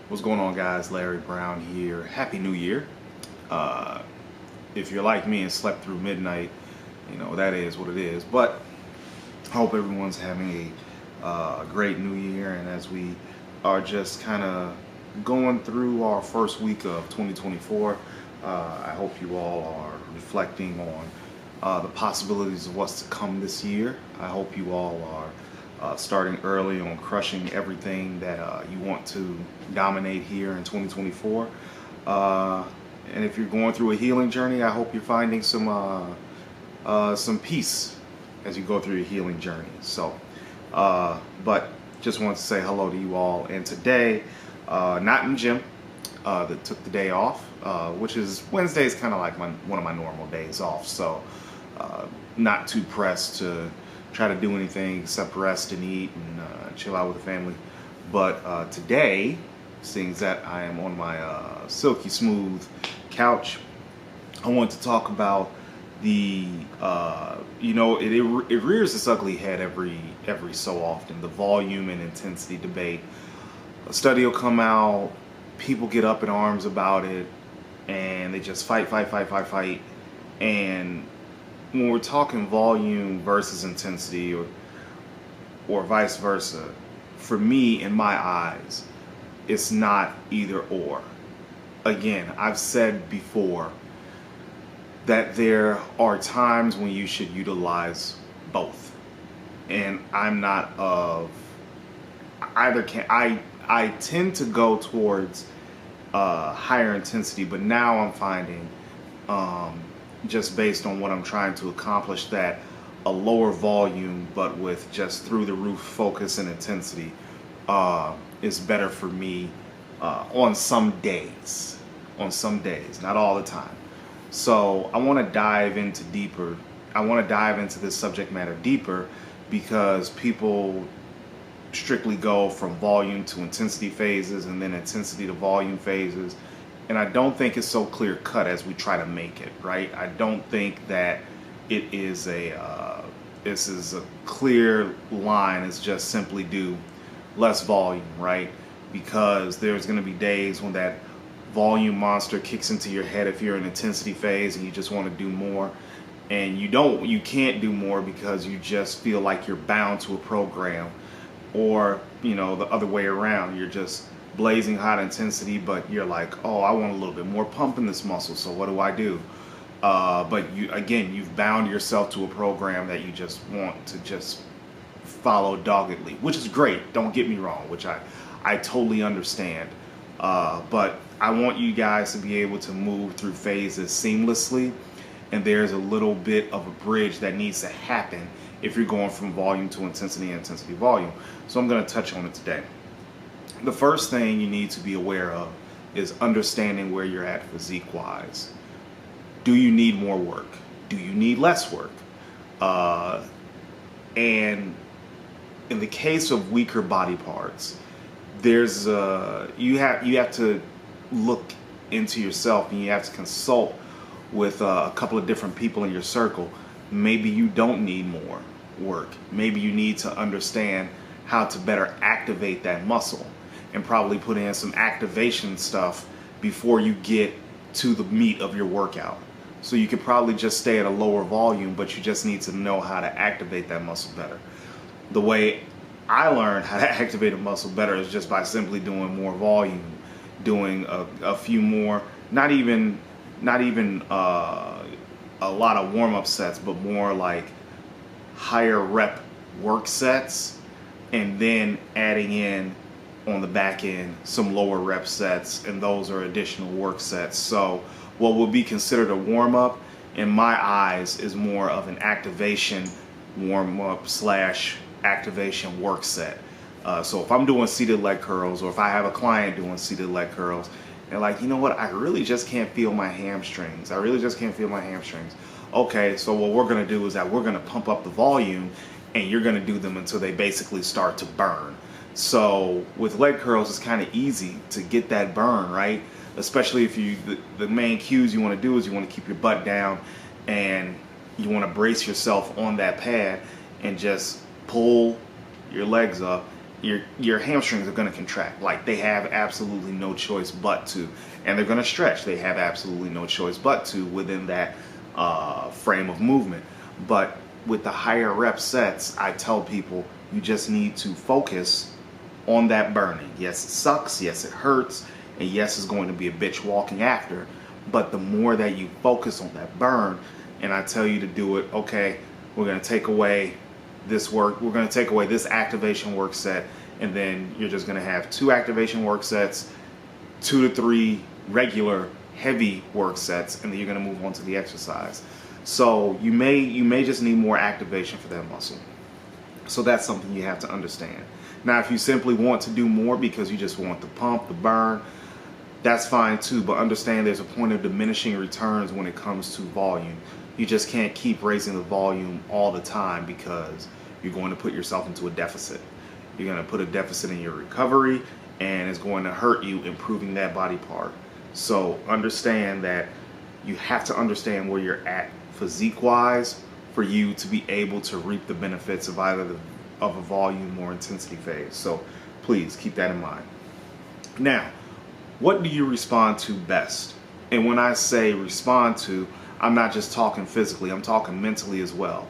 What's going on, guys? Larry Brown here. Happy New Year. If you're like me and slept through midnight, that is what it is. But I hope everyone's having a great New Year. And as we are just kind of going through our first week of 2024, I hope you all are reflecting on the possibilities of what's to come this year. I hope you all are starting early on crushing everything that you want to dominate here in 2024. And if you're going through a healing journey, I hope you're finding some peace as you go through your healing journey. So, but just wanted to say hello to you all. And today, not in the gym, that took the day off, which is Wednesday is kind of like one of my normal days off. So, not too pressed to try to do anything except rest and eat and chill out with the family. But today, seeing that I am on my silky smooth couch, I want to talk about the it rears its ugly head every so often, the volume and intensity debate. A study will come out, people get up in arms about it, and they just fight. And when we're talking volume versus intensity or vice versa, for me, in my eyes, it's not either or. Again, I've said before that there are times when you should utilize both. And I'm not of either. I tend to go towards higher intensity, but now I'm finding just based on what I'm trying to accomplish, that a lower volume but with just through the roof focus and intensity is better for me on some days, not all the time. So I want to dive into this subject matter deeper, because people strictly go from volume to intensity phases and then intensity to volume phases. And I don't think it's so clear cut as we try to make it, right? I don't think that it is this is a clear line. It's just simply do less volume, right? Because there's going to be days when that volume monster kicks into your head if you're in intensity phase and you just want to do more, and you can't do more because you just feel like you're bound to a program, or the other way around, you're just blazing hot intensity, but you're like, oh, I want a little bit more pump in this muscle, so what do? But you've bound yourself to a program that you just want to just follow doggedly, which is great, don't get me wrong, which I totally understand. But I want you guys to be able to move through phases seamlessly, and there's a little bit of a bridge that needs to happen if you're going from volume to intensity and intensity volume. So I'm going to touch on it today. The first thing you need to be aware of is understanding where you're at physique-wise. Do you need more work? Do you need less work? And in the case of weaker body parts, there's you have to look into yourself, and you have to consult with a couple of different people in your circle. Maybe you don't need more work. Maybe you need to understand how to better activate that muscle, and probably put in some activation stuff before you get to the meat of your workout. So you could probably just stay at a lower volume, but you just need to know how to activate that muscle better. The way I learned how to activate a muscle better is just by simply doing more volume, doing a few more, not even a lot of warm-up sets, but more like higher rep work sets, and then adding in on the back end some lower rep sets, and those are additional work sets. So what would be considered a warm-up in my eyes is more of an activation warm-up / activation work set. So if I'm doing seated leg curls, or if I have a client doing seated leg curls, they're like, you know what, I really just can't feel my hamstrings. Okay, so what we're going to do is that we're going to pump up the volume, and you're going to do them until they basically start to burn. So with leg curls, it's kind of easy to get that burn, right? Especially if the main cues you want to do is you want to keep your butt down, and you want to brace yourself on that pad and just pull your legs up your hamstrings are going to contract. Like, they have absolutely no choice but to, and they're going to stretch. They have absolutely no choice but to within that frame of movement. But with the higher rep sets, I tell people you just need to focus on that burning. Yes, it sucks. Yes, it hurts. And yes, it's going to be a bitch walking after. But the more that you focus on that burn, and I tell you to do it, okay, we're going to take away this work. We're going to take away this activation work set. And then you're just going to have 2 activation work sets, 2 to 3 regular heavy work sets, and then you're going to move on to the exercise. So you may just need more activation for that muscle. So that's something you have to understand. Now, if you simply want to do more because you just want the pump, the burn, that's fine too. But understand there's a point of diminishing returns when it comes to volume. You just can't keep raising the volume all the time because you're going to put yourself into a deficit. You're going to put a deficit in your recovery, and it's going to hurt you improving that body part. So understand that you have to understand where you're at physique-wise for you to be able to reap the benefits of either of a volume or intensity phase. So please keep that in mind. Now, what do you respond to best? And when I say respond to, I'm not just talking physically, I'm talking mentally as well.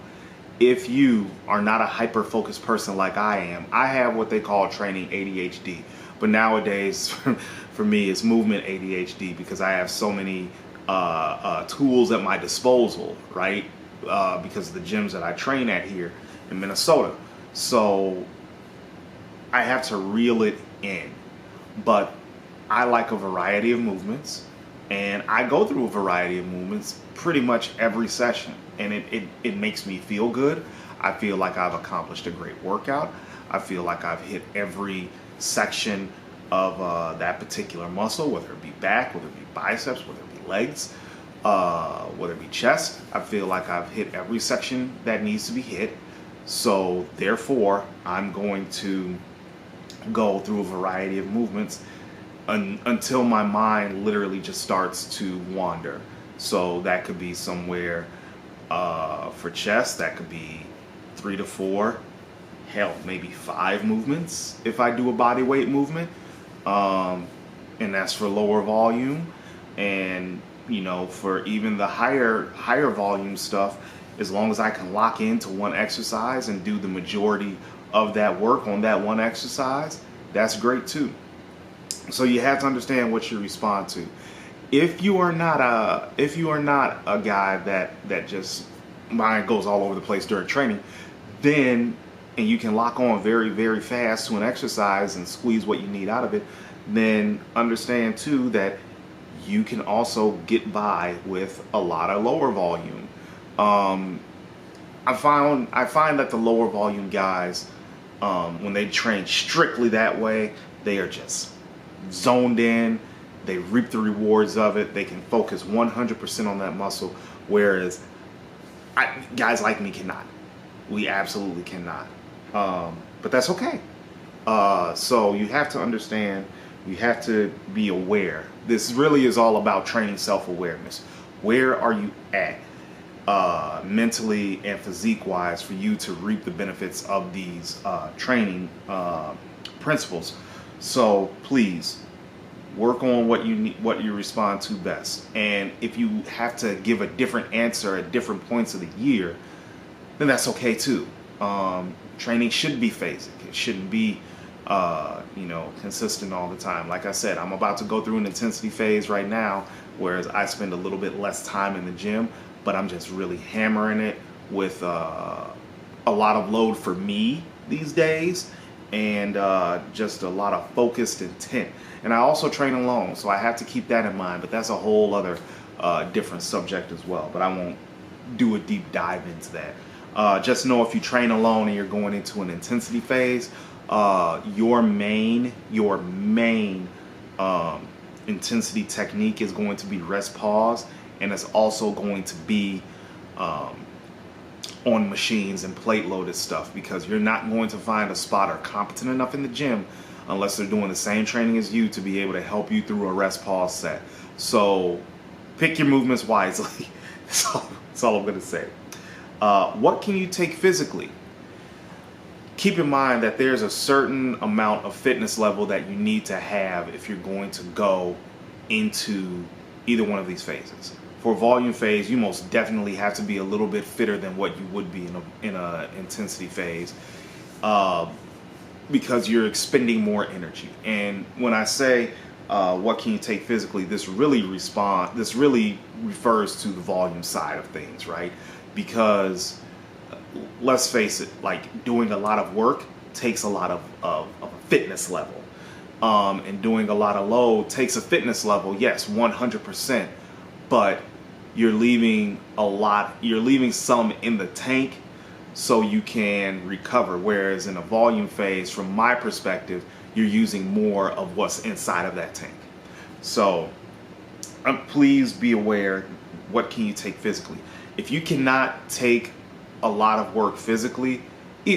If you are not a hyper-focused person like I am, I have what they call training ADHD. But nowadays, for me, it's movement ADHD because I have so many tools at my disposal, right? Because of the gyms that I train at here in Minnesota. So I have to reel it in. But I like a variety of movements, and I go through a variety of movements pretty much every session, and it makes me feel good. I feel like I've accomplished a great workout. I feel like I've hit every section of that particular muscle, whether it be back, whether it be biceps, whether it be legs, whether it be chest. I feel like I've hit every section that needs to be hit. So therefore, I'm going to go through a variety of movements until my mind literally just starts to wander. So that could be somewhere for chest, that could be 3 to 4, hell, maybe 5 movements if I do a body weight movement. And that's for lower volume. And you know, for even the higher volume stuff, as long as I can lock into one exercise and do the majority of that work on that one exercise, that's great too. So you have to understand what you respond to. If you are not a guy that just mind goes all over the place during training, then and you can lock on very, very fast to an exercise and squeeze what you need out of it, then understand too that you can also get by with a lot of lower volume. I find that the lower volume guys, when they train strictly that way, they are just zoned in. They reap the rewards of it. They can focus 100% on that muscle, whereas guys like me cannot. We absolutely cannot. But that's okay. So you have to understand, you have to be aware. This really is all about training self-awareness. Where are you at mentally and physique-wise for you to reap the benefits of these training principles? So please work on what you need, what you respond to best. And if you have to give a different answer at different points of the year, then that's okay too. Training should be phasic. It shouldn't be consistent all the time. Like I said, I'm about to go through an intensity phase right now, whereas I spend a little bit less time in the gym, but I'm just really hammering it with a lot of load for me these days, and just a lot of focused intent. And I also train alone, so I have to keep that in mind, but that's a whole other different subject as well, but I won't do a deep dive into that. Just know if you train alone and you're going into an intensity phase, your main intensity technique is going to be rest pause, and it's also going to be on machines and plate loaded stuff, because you're not going to find a spotter competent enough in the gym unless they're doing the same training as you to be able to help you through a rest pause set. So pick your movements wisely. That's all I'm going to say. What can you take physically? keep in mind that there's a certain amount of fitness level that you need to have if you're going to go into either one of these phases. For volume phase, you most definitely have to be a little bit fitter than what you would be in a intensity phase, because you're expending more energy. And when I say what can you take physically, this really refers to the volume side of things, right? Because let's face it, like doing a lot of work takes a lot of a fitness level, and doing a lot of load takes a fitness level, yes, 100%, but you're leaving some in the tank so you can recover. Whereas in a volume phase, from my perspective, you're using more of what's inside of that tank. So please be aware, what can you take physically? If you cannot take a lot of work physically,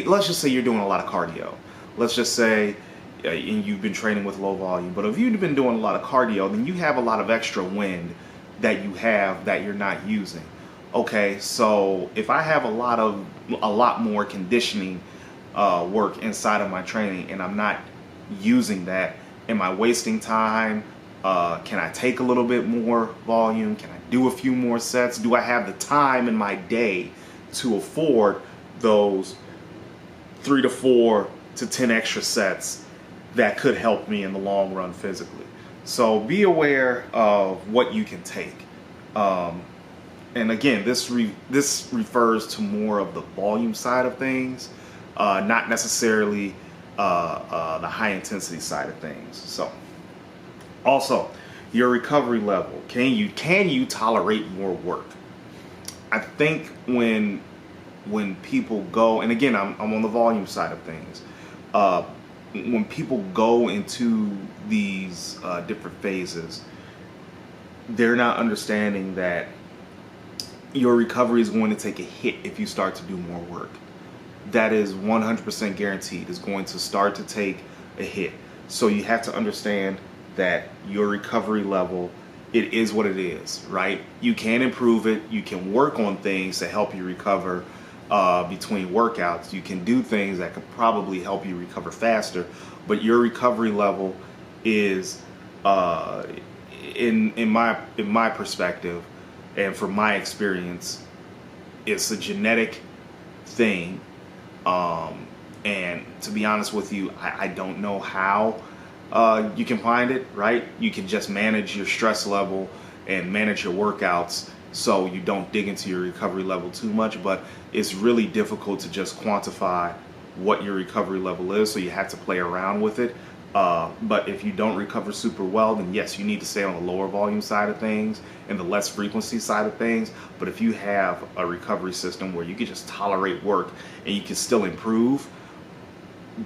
let's just say you're doing a lot of cardio. Let's just say and you've been training with low volume, but if you've been doing a lot of cardio, then you have a lot of extra wind that you have that you're not using. Okay, so if I have a lot more conditioning work inside of my training and I'm not using that, am I wasting time? Can I take a little bit more volume? Can I do a few more sets? Do I have the time in my day to afford those 3 to 4 to 10 extra sets that could help me in the long run physically? So be aware of what you can take. And again, this refers to more of the volume side of things, not necessarily the high intensity side of things. So also, your recovery level. Can you tolerate more work? I think when people go, and again, I'm on the volume side of things. When people go into these different phases, they're not understanding that your recovery is going to take a hit if you start to do more work. That is 100% guaranteed. It's going to start to take a hit. So you have to understand that your recovery level, it is what it is, right? You can improve it. You can work on things to help you recover between workouts. You can do things that could probably help you recover faster, but your recovery level is, in my perspective and from my experience, it's a genetic thing. And to be honest with you, I don't know how you can find it, right? You can just manage your stress level and manage your workouts so you don't dig into your recovery level too much, but it's really difficult to just quantify what your recovery level is, so you have to play around with it. But if you don't recover super well, then yes, you need to stay on the lower volume side of things and the less frequency side of things. But if you have a recovery system where you can just tolerate work and you can still improve,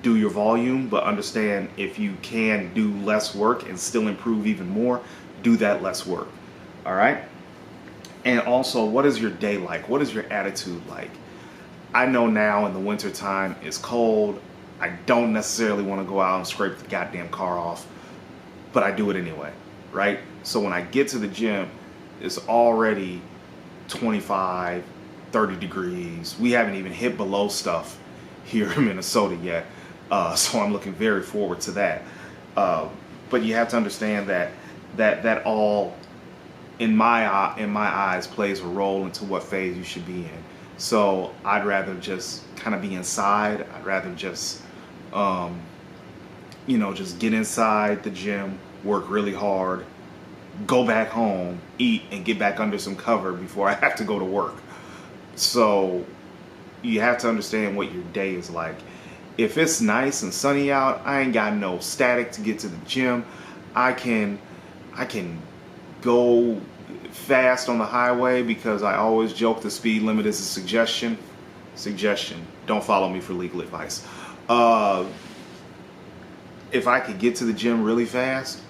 do your volume, but understand if you can do less work and still improve even more, do that less work. All right? And also, what is your day like? What is your attitude like? I know now in the winter time it's cold. I don't necessarily want to go out and scrape the goddamn car off, but I do it anyway, right? So when I get to the gym, it's already 25, 30 degrees. We haven't even hit below stuff here in Minnesota yet, so I'm looking very forward to that. But you have to understand that all, in my eyes, plays a role into what phase you should be in. So I'd rather just kind of be inside. I'd rather just, just get inside the gym, work really hard, go back home, eat, and get back under some cover before I have to go to work. So you have to understand what your day is like. If it's nice and sunny out, I ain't got no static to get to the gym. I can go fast on the highway because I always joke the speed limit is a suggestion. Don't follow me for legal advice. If I could get to the gym really fast,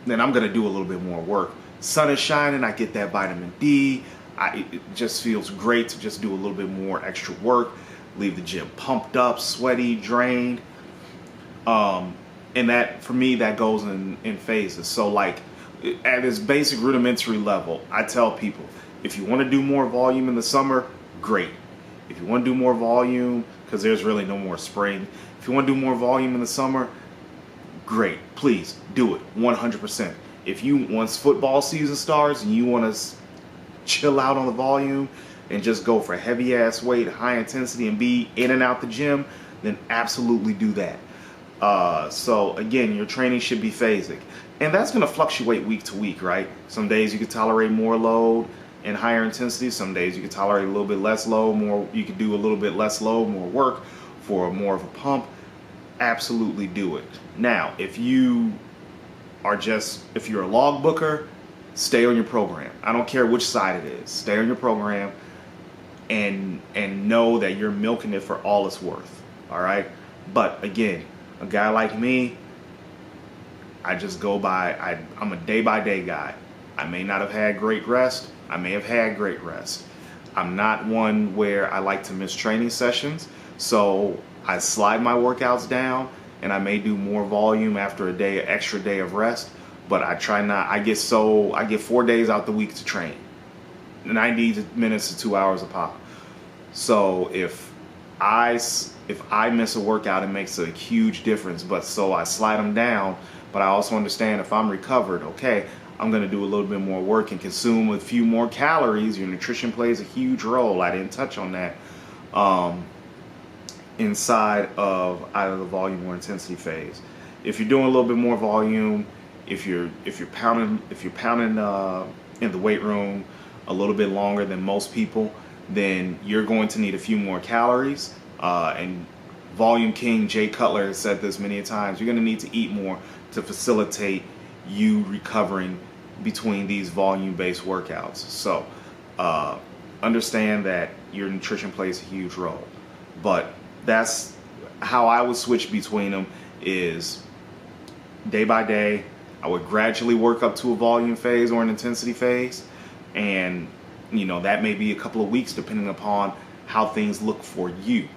then I'm gonna do a little bit more work. Sun is shining, I get that vitamin D. It just feels great to just do a little bit more extra work, leave the gym pumped up, sweaty, drained. And that, for me, that goes in phases. So like, at its basic rudimentary level, I tell people, if you want to do more volume in the summer, great. If you want to do more volume, because there's really no more spring. If you want to do more volume in the summer, great. Please do it 100%. If you, once football season starts and you want to chill out on the volume and just go for heavy ass weight, high intensity, and be in and out the gym, then absolutely do that. So again, your training should be phasic, and that's going to fluctuate week to week, right? Some days you can tolerate more load and higher intensity. Some days you can tolerate a little bit less load, you can do a little bit less load, more work for more of a pump. Absolutely do it. Now, if you're a log booker, stay on your program. I don't care which side it is. Stay on your program and know that you're milking it for all it's worth. All right? But again, a guy like me, I just go by, I'm a day-by-day guy. I may not have had great rest. I may have had great rest. I'm not one where I like to miss training sessions, so I slide my workouts down, and I may do more volume after extra day of rest, but I try not. I get 4 days out the week to train, 90 minutes to 2 hours a pop. So if I miss a workout, it makes a huge difference. But so I slide them down, but I also understand if I'm recovered, okay, I'm going to do a little bit more work and consume a few more calories. Your nutrition plays a huge role. I didn't touch on that. Inside of either the volume or intensity phase. If you're doing a little bit more volume, if you're pounding in the weight room a little bit longer than most people, then you're going to need a few more calories. And Volume King Jay Cutler has said this many times. You're going to need to eat more to facilitate you recovering between these volume-based workouts. So understand that your nutrition plays a huge role, but that's how I would switch between them. Is day by day, I would gradually work up to a volume phase or an intensity phase, and that may be a couple of weeks depending upon how things look for you.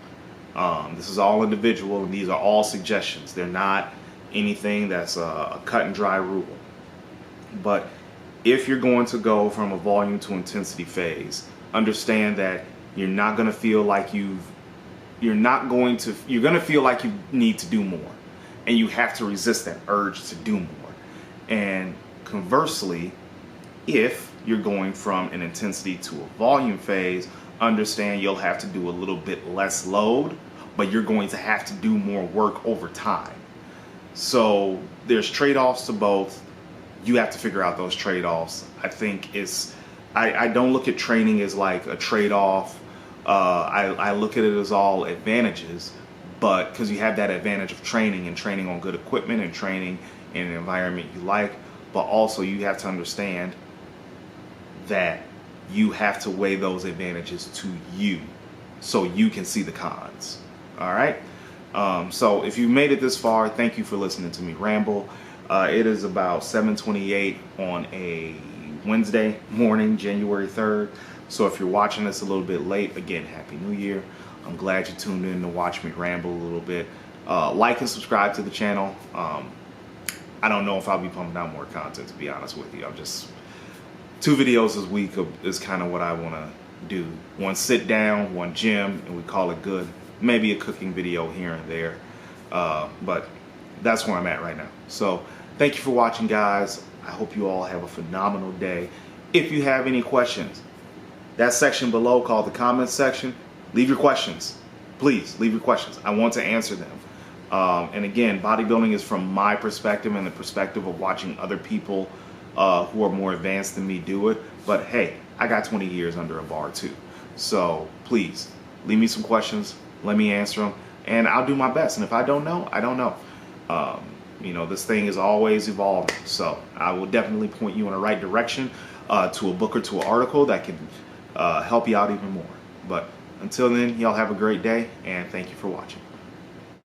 This is all individual, and these are all suggestions. They're not anything that's a cut and dry rule. But if you're going to go from a volume to intensity phase, understand that you're going to feel like you need to do more, and you have to resist that urge to do more. And conversely, if you're going from an intensity to a volume phase, understand you'll have to do a little bit less load, but you're going to have to do more work over time. So there's trade-offs to both. You have to figure out those trade-offs. I think I don't look at training as like a trade-off. I look at it as all advantages, but because you have that advantage of training on good equipment and training in an environment you like, but also you have to understand that you have to weigh those advantages to you so you can see the cons. All right? So if you made it this far, thank you for listening to me ramble. It is about 7:28 on a Wednesday morning, January 3rd. So if you're watching this a little bit late, again, Happy New Year. I'm glad you tuned in to watch me ramble a little bit. Like and subscribe to the channel. I don't know if I'll be pumping out more content, to be honest with you. 2 videos this week is kind of what I want to do. One sit down, one gym, and we call it good. Maybe a cooking video here and there. But that's where I'm at right now. So thank you for watching, guys. I hope you all have a phenomenal day. If you have any questions, that section below called the comments section, leave your questions. Please leave your questions. I want to answer them. And again, bodybuilding is from my perspective and the perspective of watching other people who are more advanced than me do it. But hey, I got 20 years under a bar too. So please leave me some questions. Let me answer them, and I'll do my best. And if I don't know, I don't know. This thing is always evolving. So I will definitely point you in the right direction to a book or to an article that can help you out even more. But until then, y'all have a great day, and thank you for watching.